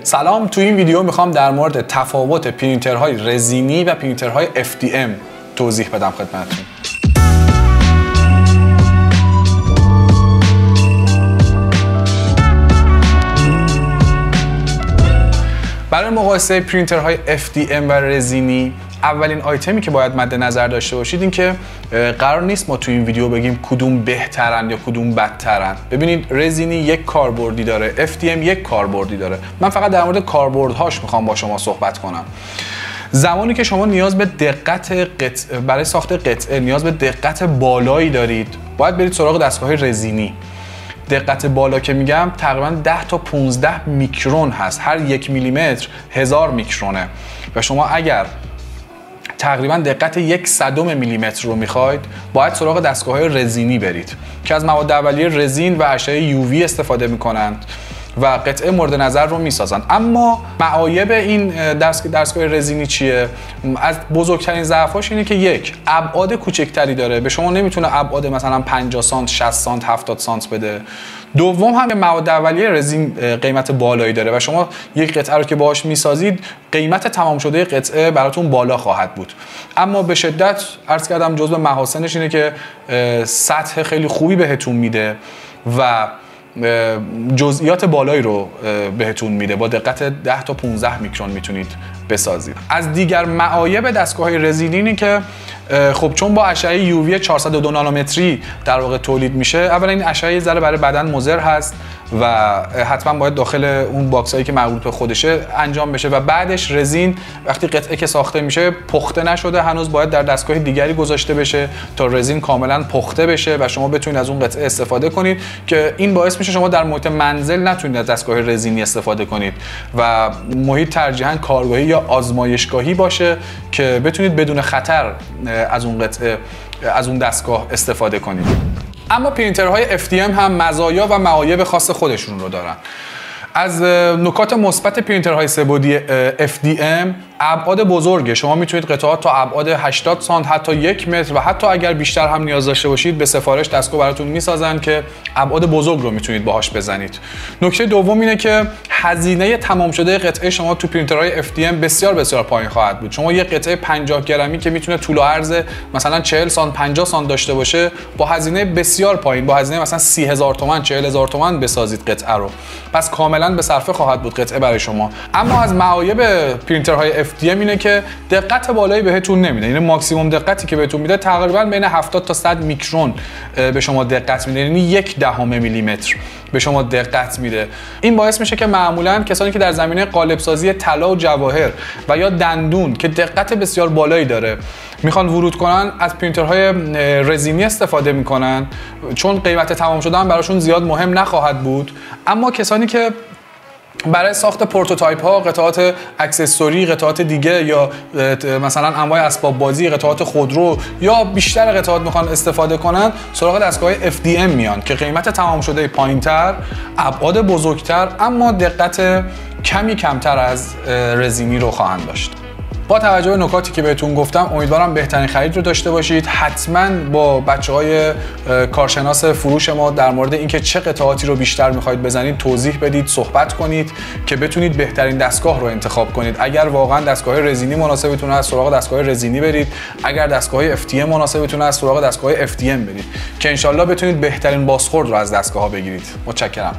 سلام، تو این ویدیو میخوام در مورد تفاوت پرینترهای رزینی و پرینترهای FDM توضیح بدم خدمتتون. برای مقایسه پرینترهای FDM و رزینی اولین آیتمی که باید مد نظر داشته باشید این که قرار نیست ما تو این ویدیو بگیم کدوم بهترن یا کدوم بدترن. ببینید، رزینی یک کاربردی داره، FDM یک کاربردی داره. من فقط در مورد کاربردهاش میخوام با شما صحبت کنم. زمانی که شما نیاز به دقت قطعه برای ساخت قطعه نیاز به دقت بالایی دارید، باید برید سراغ دستگاه رزینی. دقت بالا که میگم تقریبا 10 تا 15 میکرون هست. هر 1 میلیمتر 1000 میکرونه و شما اگر تقریبا دقت 1/100 میلیمتر رو میخواید، باید سراغ دستگاه رزینی برید که از مواد اولیه رزین و اشعه UV استفاده میکنند و قطعه مورد نظر رو میسازن. اما معایب این دستگاه رزینی چیه؟ از بزرگترین ضعفاش اینه که یک، ابعاد کوچکتری داره، به شما نمیتونه ابعاد مثلا 50 سانت 60 سانت 70 سانت بده. دوم، هم مواد اولیه رزین قیمت بالایی داره و شما یک قطعه رو که باهاش میسازید، قیمت تمام شده قطعه براتون بالا خواهد بود. اما به شدت عرض کردم جزو محاسنش اینه که سطح خیلی خوبی بهتون میده و جزئیات بالایی رو بهتون میده. با دقت 10 تا 15 میکرون میتونید بسازید. از دیگر معایب دستگاه رزینی اینه که خب چون با اشعه UV 402 نانومتری در واقع تولید میشه، اولا این اشعه یه ذره برای بدن مضر هست و حتما باید داخل اون باکس هایی که مربوط به خودشه انجام بشه و بعدش رزین وقتی قطعه که ساخته میشه پخته نشده هنوز، باید در دستگاه دیگری گذاشته بشه تا رزین کاملا پخته بشه و شما بتونید از اون قطعه استفاده کنید، که این باعث میشه شما در محیط منزل نتونید از دستگاه رزینی استفاده کنید و محیط ترجیحاً کارگاهی یا آزمایشگاهی باشه که بتونید بدون خطر از اون قطعه از اون دستگاه استفاده کنید. اما پرینترهای FDM هم مزایا و معایب خاص خودشون رو دارن. از نکات مثبت پرینترهای سه‌بعدی FDM ابعاد بزرگه. شما میتونید قطعات تا ابعاد 80 سانت حتی 1 متر و حتی اگر بیشتر هم نیاز داشته باشید به سفارش دستگاه براتون میسازن که ابعاد بزرگ رو میتونید باهاش بزنید. نکته دوم اینه که هزینه تمام شده قطعه شما تو پرینترهای FDM بسیار پایین خواهد بود. شما یک قطعه 50 گرمی که میتونه طول و عرض مثلا 40 سانت 50 سانت داشته باشه، با هزینه بسیار پایین، با هزینه مثلا 30000 تومان 40000 تومان بسازید قطعه رو. پس کاملا به صرفه خواهد بود قطعه برای شما. اما از معایب پرینترهای FDM اینه که دقت بالایی بهتون نمیده. یعنی ماکسیمم دقتی که بهتون میده تقریبا بین 70 تا 100 میکرون به شما دقت میده، یعنی 0.1 میلیمتر به شما دقت میده. این باعث میشه که معمولا کسانی که در زمینه قالب سازی طلا و جواهر و یا دندون که دقت بسیار بالایی داره میخوان ورود کنن، از پرینترهای رزینی استفاده میکنن چون قیمت تمام شده هم براشون زیاد مهم نخواهد بود. اما کسانی که برای ساخت پروتوتایپ ها، قطعات اکسسوری، قطعات دیگه یا مثلا انواع اسباب بازی، قطعات خودرو یا بیشتر قطعات میخوان استفاده کنن، سراغ دستگاه FDM میان که قیمت تمام شده پایینتر، ابعاد بزرگتر اما دقت کمتر از رزینی رو خواهند داشت. با توجه به نکاتی که بهتون گفتم، امیدوارم بهترین خرید رو داشته باشید. حتما با بچه‌های کارشناس فروش ما در مورد اینکه چه قطعاتی رو بیشتر می‌خواید بزنید توضیح بدید، صحبت کنید که بتونید بهترین دستگاه رو انتخاب کنید. اگر واقعا دستگاه رزینی مناسبتون است، سراغ دستگاه رزینی برید. اگر دستگاه FDM مناسبتون است، سراغ دستگاه FDM برید که انشالله بتونید بهترین بازخورد رو از دستگاه‌ها بگیرید. متشکرم.